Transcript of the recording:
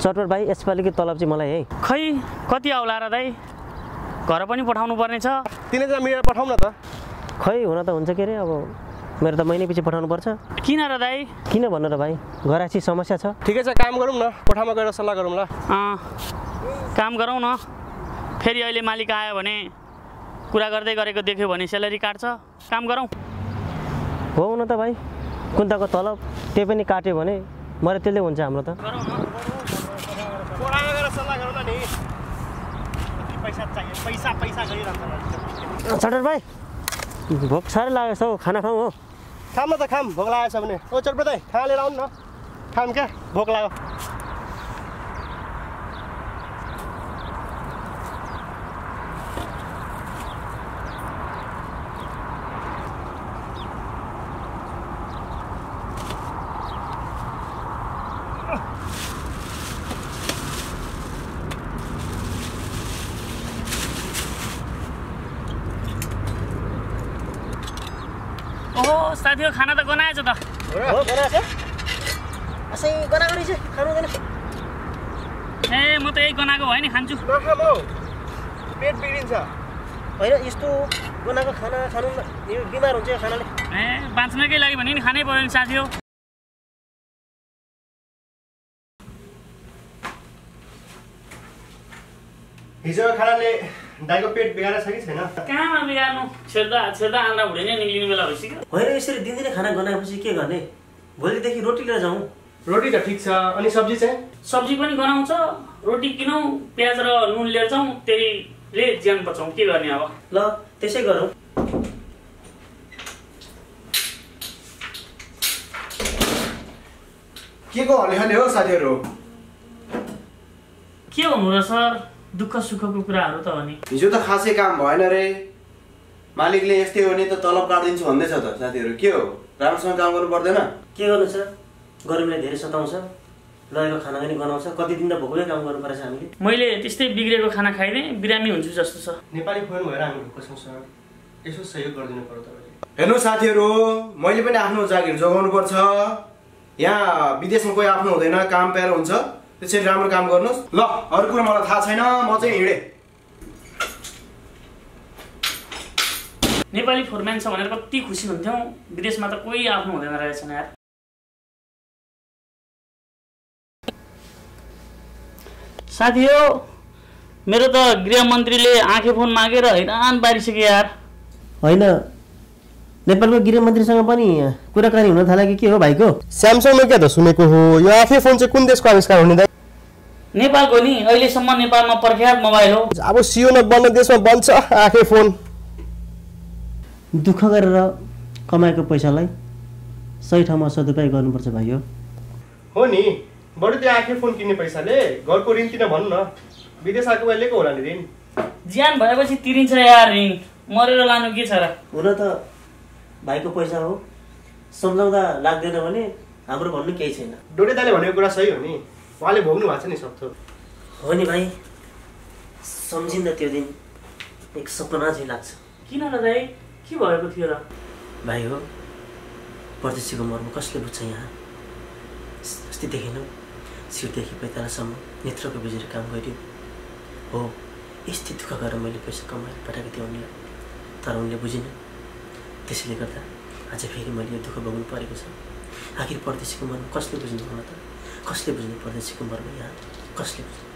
चटपट भाइ यसपालिको तलब चाहिँ मलाई है। खै कति आउला र दाइ? घर पनि पठाउनु पर्ने छ। तिनै जना मिलेर पठाउँ न त। खै हुन त हुन्छ के अरे, अब मेरो त महिना पछि पठाउनु पर्छ। किन र दाइ? किन भन्नु र भाइ, घरासी समस्या छ। ठिकै छ, काम गरौँ न, कोठामा गएर सल्लाह गरौँ ल। काम गरौँ न। फेरि अहिले मालिक आयो भने कुरा गर्दै गरेको देख्यो भने स्यालेरी काट्छ। काम गरौँ। हो हुन त भाइ, कुन्ताको तलब त्यही पनि काट्यो भने मरे त्यसले हुन्छ हाम्रो त। कोठामा गएर सल्लाह गरौँ न नि। पैसा चाहियो, पैसा पैसा गरिरहन्छ। चटर भाइ भोक साह्रै लागेको छ हौ, खाना खाउँ हो। खाम न त, खाम। भोक लागेको छ भने ओ चटपट दाइ खाना लिएर आउनु न। खाम क्या, भोक लाग्यो। ओहो साथीहरु, खाना त गनाएछ त। हो गनाएछ? असै गनाएको रहेछ, खानु हुँदैन। ए म त यही गनाएको भयो नि खान्छु। नखाम हौ, पेट बिग्रिन्छ। होइन यस्तो गनाएको खाना खानु यो बिमार हुन्छ यो खानाले। ए बाँच्नकै लागि भने नि खानै पर्यो नि साथी हो। हिजोको खानाले दाइको पेट बिगारेको छ कि छैन? कहाँमा बिगार्नु, छेड्दा आन्द्रा भुँडी नै निक्लिने बेला भइसक्यो। होइन यसरी दिनदिनै खाना गनाएपछि के गर्ने? भोलिदेखि रोटी लिएर जाउँ। रोटी त ठिक छ, अनि सब्जी चाहिँ? सब्जी पनि गनाउँछ, रोटी किनौँ, प्याज र नुन लिएर जाउँ, त्यहीले ज्यान बचाउँ। के गर्ने अब? ल त्यसै गरौँ। के को हले हो साथीहरु? के हुनु र सर, दुःख सुखको कुराहरू त हो नि। हिजो त खासै काम भएन रे। मालिकले यस्तै हो भने त तलब काट्दिन्छु भन्दैछ त। साथीहरु के हो, राम्रोसँग काम गर्नु पर्दैन? के गर्नु छ, गर्मीले धेरै सताउँछ, लगेको खाना पनि गनाउँछ। कति दिन त भोकै काम गर्नु पर्छ हामीले। मैले त्यस्तै बिग्रेको खाना खाइदिएँ, बिरामी हुन्छु जस्तो छ। नेपाली फोन भएर हामी ढुक्क छौँ सर, यसो सहयोग गरिदिनु पर्यो तपाईले। हेर्नु साथीहरु, मैले पनि आफ्नो जागिर जोगाउनु पर्छ। यहाँ विदेशमा कोही आफ्नो हुँदैन, काम प्यारो हुन्छ। त्यसरी राम्रो काम गर्नुस् ल। अरु कुरा मलाई थाहा छैन, म चाहिँ हिँडे। नेपाली फोरम्यान छ भनेर कति खुसी हुन्थ्यौं, विदेशमा त कोही आफ्नो हुँदैन रहेछ यार। साथी हो, मेरो त गृहमन्त्रीले आँखे फोन मागेर हैरान पारिसक्यो यार। होइन नेपालको गृहमन्त्रीसँग पनि कुराकानी हुन थाल्यो कि के हो भाइको? स्यामसङमा क्या त सुनेको हो, यो आफै फोन चाहिँ कुन देशको आविष्कार हुने दाइ? नेपालको नि, अहिलेसम्म नेपालमा प्रख्यात मोबाइल हो। अब सियो न बन्ने देशमा बन्छ आफै फोन। दुःख गरेर कमाएको पैसालाई सही ठाउँमा सदुपयोग गर्नुपर्छ भाइ हो नि। बरु त्यो आफै फोन किन्ने पैसाले घरको ऋण तिर्न भन्नु न। विदेश आएको बेलाको होला नि ऋण। ज्यान भएपछि तिरिन्छ यार ऋण, मरेर लानु के छ र? हुन त भाइको पैसा हो, सम्झाउँदा लाग्दैन भने हाम्रो भन्नु केही छैन। डोडे दाले भनेको कुरा सही हो नि, उहाँले भोग्नु भएको छ नि सब थोक। हो नि भाइ, सम्झिँदा त्यो दिन एक सपना चाहिँ लाग्छ। किन र दाइ, के भएको थियो र? भाइ हो, परदेशीको मर्म कसले बुझ्छ यहाँ? अस्ति देखेनौ, शिरदेखि पैतालासम्म नेत्रको बिजुरी काम गर्यो। हो यस्तै दुःख गरेर मैले पैसा कमाएर पठाएको थिएँ उनलाई, तर उनले बुझिन। त्यसैले गर्दा आज फेरि मैले यो दुःख भोग्नु परेको छ। आखिर परदेशीको मर्म कसले बुझ्नु होला त? कसले बुझ्नु परदेशीको मर्म यहाँ? कसले बुझ्नु?